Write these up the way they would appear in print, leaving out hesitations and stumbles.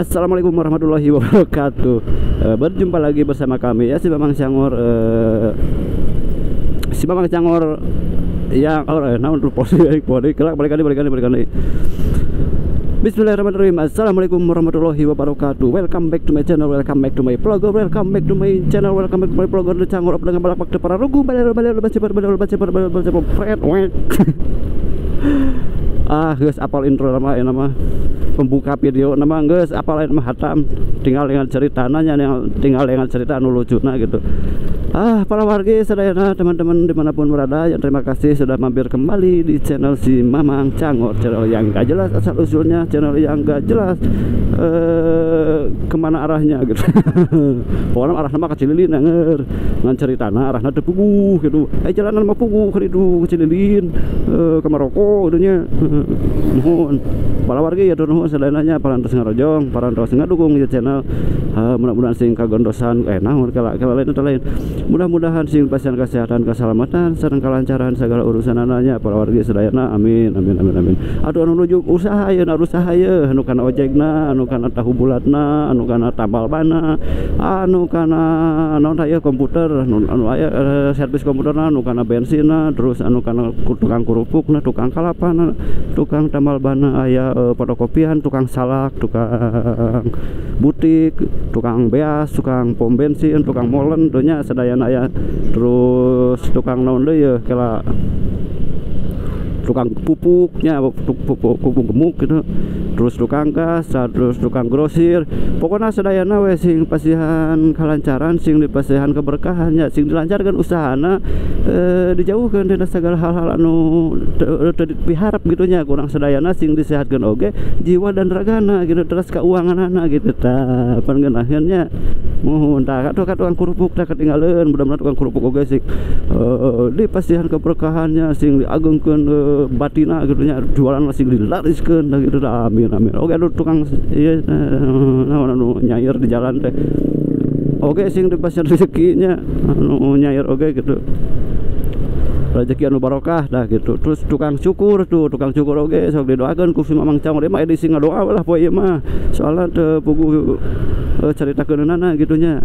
Assalamualaikum warahmatullahi wabarakatuh. Berjumpa lagi bersama kami ya, si Mamang Cangor. Si Mamang Cangor yang naon balik. Bismillahirrahmanirrahim. Assalamualaikum warahmatullahi wabarakatuh. Welcome back to my channel, welcome back to my vlogger, welcome back to my channel, welcome back to my vlogger The Cangor dengan balak waktu para rugu baler geus apal intro nama pembuka video nama geus apal nama hatam tinggal dengan cerita tinggal dengan cerita anu lucuna gitu. Para warga sadayana teman-teman dimanapun berada, ya terima kasih sudah mampir kembali di channel si Mamang Cangor, channel yang gak jelas asal usulnya, channel yang gak jelas kemana arahnya gitu. Pokoknya arahnya mah kecililin anger ngan ceritana arahnya teu puguh gitu. Jalanan mah puguh kitu kecililin ke Maroko gitunya. Mohon para warga ya nuhun sadananya parantos ngarojong, parantos ngadukung di channel. Mudah-mudahan sing kagondosan naon kala lain. Mudah-mudahan sing pasien kesehatan, keselamatan, sareng kelancaran segala urusan anaknya para warga sedayana. Amin. Aduh anu nuju usaha ye, anu kana ojekna, anu kana tahu bulatna, anu kana tambal bana, anu kana naon aya komputer, anu aya servis komputerna, anu kana bensinna, terus anu kana tukang kerupukna, tukang kalapana, tukang tambal bana, aya fotokopian, tukang salak, tukang butik, tukang beas, tukang pom bensin, tukang molen donya sedayana aya. Terus tukang naon deui ya kala tukang pupuknya, pupuk gemuk gitu, terus tukang gas, terus tukang grosir, pokoknya sadayana we sing pasihan kalancaran, sing dipasihan keberkahannya, sing dilancarkan usahana, dijauhkan dari segala hal-hal anu diharap gitunya. Kurang sadayana sing disehatkan oge jiwa dan ragana gitu, terus keuangan anak gitu. Tah pangeunahkeunnya mohon tah tukang kerupuk tah ketinggalan, mudah-mudahan tukang kerupuk oge sing dipasihan keberkahannya, sing diagungkeun batina gitunya, jualan masih dilariskeun gitu. Amin. Oke aduh tukang ieu anu nyair di jalan teh oke sing dipasihan rezekinya anu nyair oke gitu, rezeki anu barokah dah gitu. Terus tukang cukur oge sok didoakeun ku si Mamang Cangor mah edisi ngadoa lah poe ieu mah soalna teu puguh caritakeunana gitunya.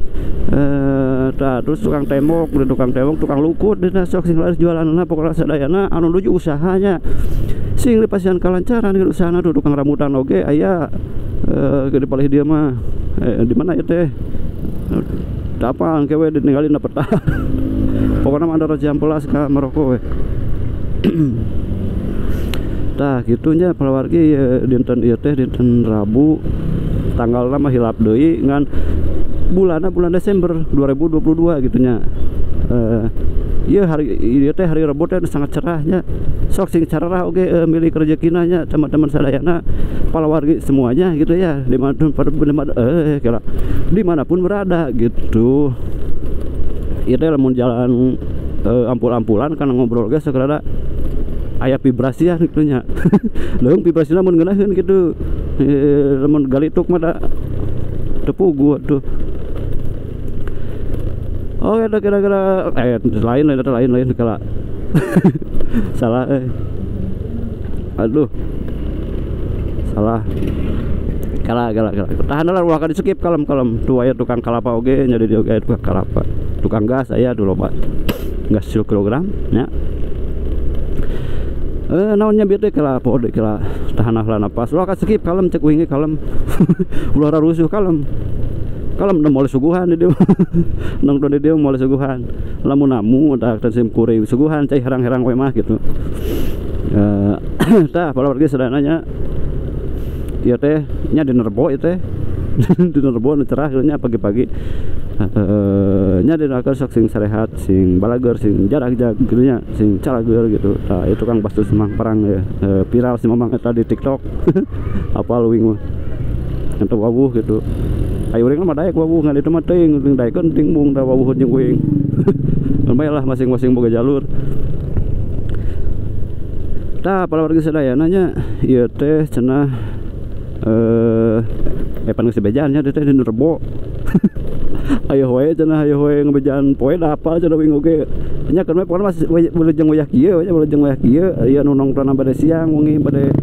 Terus tukang tembok, tukang lukut sok sing laris jualanna, pokoknya sadayana anu nuju usahanya sing dipasihan kalancaran gitu usahana. Tuh tukang rambutan oge aya gede palih dia mah di mana ya teh tapang kewe ditinggalin da peta. Pokoknya mah ada jampelas ka Maroko we. Tah gitunya para wargi ya, dinten ieu teh dinten Rabu tanggalna mah hilap deui ngan bulan Desember 2022 gitunya. Iya hari ieu teh hari Rabu teh sangat cerahnya. Sok sing cararah oge milik rezekina nya teman-teman sadayana para wargi semuanya gitu ya, dimanapun berada gitu. Ieu teh lamun jalan ampul-ampulan kana ngobrol ge sakrada aya vibrasian gitunya. Leung vibrasina mun ngeunaheun gitu. Lamun galituk mah da teu puguh tuh. Oh ya kira-kira lain kala. Salah aduh salah kala tahanlah ulah ka di skip kalem tuh aya tukang kalapa oge nya di oge tukang kalapa, tukang gas aya dulu loba gas 10 kg nya. Naonnya bieu teh kala pode kala tahanlah napas ulah ka skip kalem cek wingi kalem. Ulah rusuh kalem da moal suguhan di dieu. Nongton di dieu moal suguhan. Lamun namu tah sim kuring suguhan cai herang-herang we mah gitu. Tah para warga sadananya ieu teh nya di Nerbo ieu teh. Di Nerbo nu cerah nya pagi-pagi. Nya dinakeun sok sing sarehat, sing balager, sing jarak-jarak gitu nya, sing calager gitu. Tah itu Kang Bastu Semang perang ya. Viral si Mamang eta di TikTok. Apa leuwing mah. Ente wawuh gitu. Ayo urang mah daek wawuh ngan itu mah teuing daekeun ting bung da wawuh jeung uing. Lumayan lah masing-masing boga jalur. Tah para warga sadayana nya ieu teh cenah pan geus bejaan nya teh di Nerbo. Ayo we cenah ayo we ngebejaan poe da apal cenah wing oge. Nya kan we pokona masih wilujeng wayah kieu nya wilujeng wayah kieu aya nu nongkrong bade siang wengi bade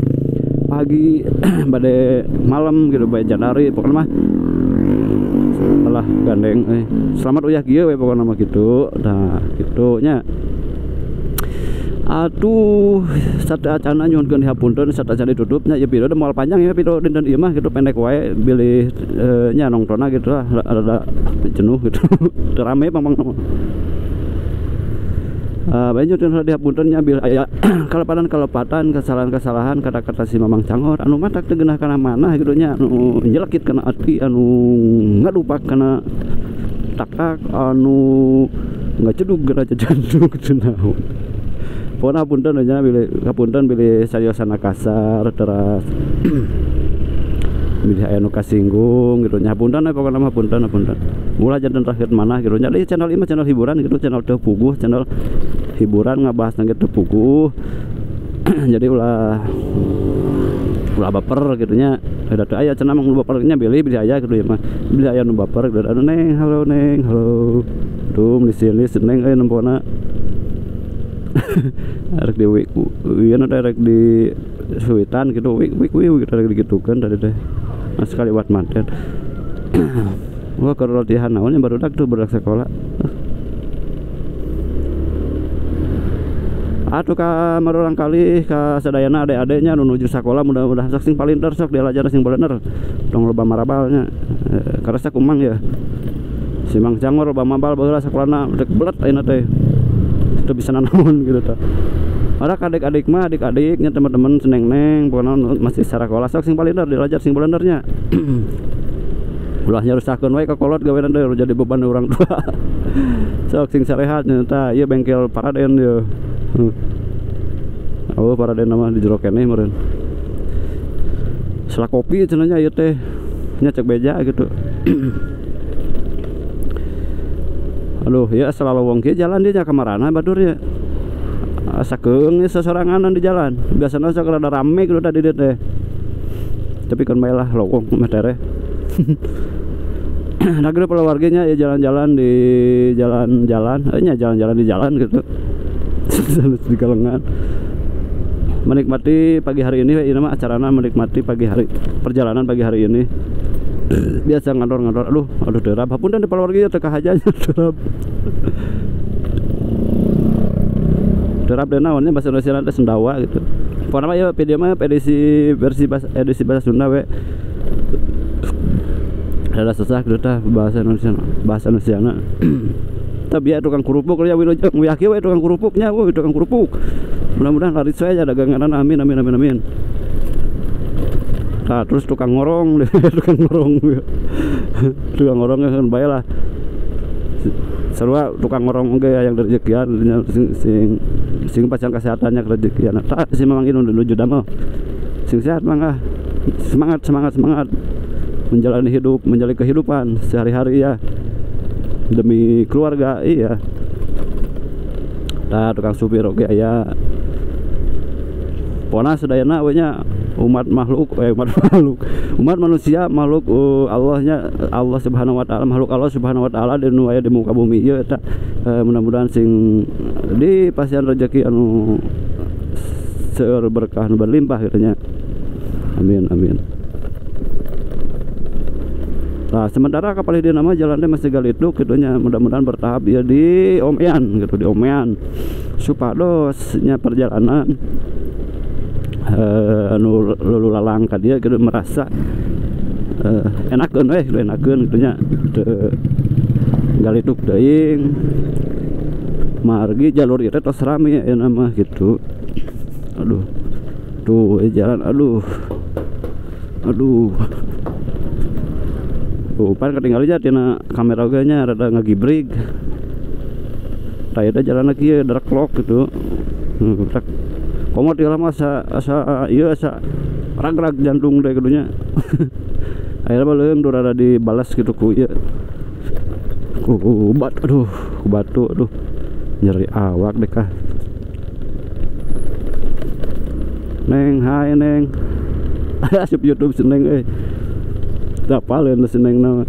pagi bade malam gitu bae janari pokoknya mah setelah gandeng selamat uyah kieu we pokoknya mah gitu. Nah gitu nya. Aduh sate acana nyuhunkeun dihapunten sate acana ditutupnya ya video moal panjang ya video dinten ieu mah gitu pendek wae bilih nya nongkrona gitu lah rada jenuh gitu. Teu rame pamang banyak yang dihapunten nya bil aya kalepatan kesalahan-kesalahan kata-kata si Mamang Cangor anu mah tak teu geunah kana manah gitu nya anu nyelekit kana ati anu ngadupak kana takak anu ngacedug geura janduk teu naon. Pokona hapunten nya bilih hapunten bilih sayosana kasar teras bilih aya nu kasinggung gitu nya hapunten pokona mah hapunten. Mula janten terakhir mana gitu nya channel ieu mah channel hiburan gitu, channel teu puguh, channel hiburan ngabahas nang teu puguh. Jadi ulah baper gitu nya. Da teu aya cenah mah baper nya bilih aya gitu ya mah. Bilih aya nu baper gitu anu neng halo. Tuh di sini neng nempona. Arek di wieun arek di suitan gitu wik gitu arek digitukeun tadi teh. Mas sekali wat manten. Gua ke latihan naonnya barudak tuh budak sekolah. Atuh ka marurang kali ka sadayana ade-adenya nu nuju sakola mudah-mudahan sok sing palinter sok diajar sing bener tong loba marabalnya. Karasa kumang ya. Si Mang Cangor loba mabal baheula sakolana dek belet ayeuna teh. Teu bisa nanaon gitu tah. Ora adik-adik mah adik-adiknya teman-teman seneng-neng pokona masih sakola sok sing palinter diajar sing benernya. Ulahnya rusakkeun wae ka kolot gawean deui jadi beban orang tua. Sok sing sarehat nya tah ieu bengkel Paraden ieu. Oh Paraden mah di jero keneh meureun. Selah kopi cenah nya ieu teh nya cek beja gitu. Aduh ya selalu wong kieu jalan dia nya ka marana batur ya. Asa keung sasoranganan di jalan. Biasana sok rada rame gitu tadi dia teh. Tapi kan bae lah lowong mah tereh. Nah gitu keluarganya ya jalan-jalan di jalan-jalan di jalan gitu di kalengan menikmati pagi hari ini. Ini mah acarana menikmati pagi hari perjalanan pagi hari ini. Biasa ngador aduh derap hapunten di keluarga teh kahajanya derap deh naonnya bahasa Indonesia teh sendawa gitu. Pokona mah ya video mah edisi bahasa Sunda we. Ada susah gitu tah bahasa Indonesia na. Tapi ya tukang kerupuk ya wilujeng yakin we tukang kerupuknya tukang kerupuk. Mudah-mudahan laris we aja dagangan amin. Nah, terus tukang ngorong tukang ngorong kan bae lah. Sarua tukang ngorong ge yang rezekian sing pacan kesehatannya rezekian. Tah si Mamang Inun nuju damel. Sing sehat mangga. Semangat menjalani hidup, menjalani kehidupan sehari-hari ya demi keluarga iya. Nah tukang supir oke ya. Pokona sedayana we nya umat manusia makhluk Allah Subhanahu wa taala makhluk Allah Subhanahu wa taala di nu aya di muka bumi ieu eta mudah-mudahan sing di pasian rezeki anu seueur berkah nu berlimpah gitu nya. Amin. Nah sementara kapal di nama jalannya masih galituk gitu nya mudah-mudahan bertahap ya di Omean gitu di Omean supadosnya perjalanan anu lulu lalang ka dia gitu merasa enakeun gitu nya galituk teuing margi jalur ieu tos rame ya nama gitu. Aduh tuh jalan aduh pan ketinggalan tina kamera oge nya rada ngagibrig. Tah eta jalan kieu dereklok gitu. Komo ti lama asa rag-rag jantung teh kitu nya. Akhirnya mah leung rada dibalas gitu ku ieu. Ku batu aduh. Nyeri awak deh kah. Neng, hai Neng. Asup YouTube seneng euy. Dapaleun seneng nama.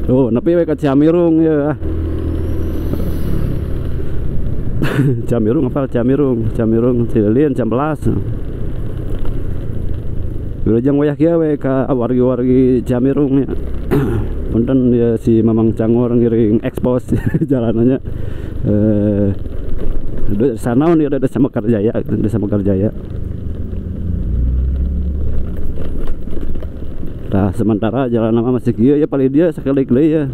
Tuh, nepi we ka Ciamirung ya. Jamirung apa Jamirung Cililin jam 11. Wilujeng wayah kieu we ka wargi-wargi Jamirung nya. Punten ya si Mamang Cangor ngiring expose jalanannya. Sana nih ada Desa Mekarjaya. Nah, sementara jalan nama masih kieu ya paling dia sekali-kali ya.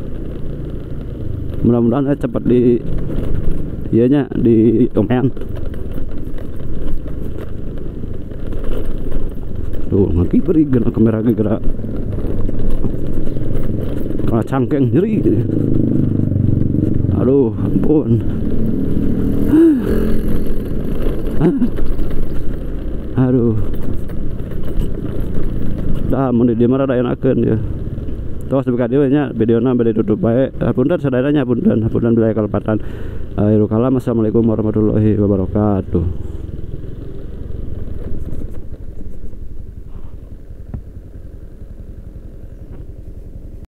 Mudah-mudahan cepat di nya di Tomean. Tuh, ngaki beri gerak kamera gerak. Kena cangkeng nyeri. Aduh, ampun. Aduh. Dah mun di mana ada enakeun ya. Tos buka dia nya videona bade tutup bae. Punten sadaranya punten wilayah kalepatan. Assalamualaikum warahmatullahi wabarakatuh.